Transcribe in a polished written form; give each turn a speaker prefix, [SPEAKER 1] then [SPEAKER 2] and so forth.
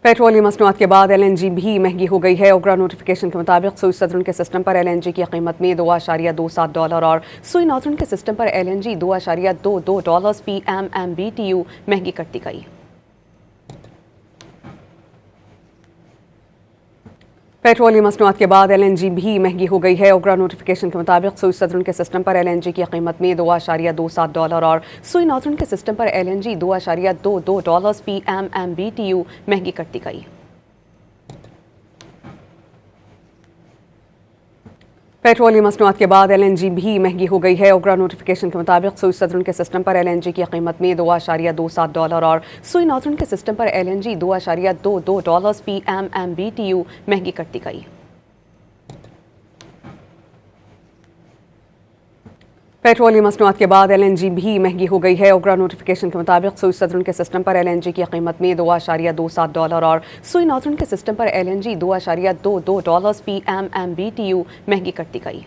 [SPEAKER 1] Petroleum मसनूआत के बाद LNG भी महंगी हो गई है। ओगरा नोटिफिकेशन के मुताबिक सुई सदरुन के सिस्टम पर LNG की कीमत में $2.27 और सुई नॉर्दर्न के सिस्टम पर LNG $2.22 PMMBTU महंगी कर दी गई। पेट्रोलियम मसनूआत के बाद LNG भी महंगी हो गई है। ओगरा नोटिफिकेशन के मुताबिक सुई सदरुन के सिस्टम पर LNG की कीमत में $2.27 और सुई नॉर्दर्न के सिस्टम पर LNG $2.22 PMMBTU महंगी कर दी गई। पेट्रोलियम मसनूआत के बाद LNG भी महंगी हो गई है। ओगरा नोटिफिकेशन के मुताबिक सुई सदरुन के सिस्टम पर LNG की कीमत में $2.27 और सुई नॉर्दर्न के सिस्टम पर LNG $2.22 PMMBTU महंगी कर दी गई। पेट्रोलियम मसनूआत के बाद LNG भी महंगी हो गई है। ओगरा नोटिफिकेशन के मुताबिक सुई सदरुन के सिस्टम पर LNG की कीमत में $2.27 और सुई नॉर्दर्न के सिस्टम पर LNG $2.22 PMMBTU महंगी कर दी गई।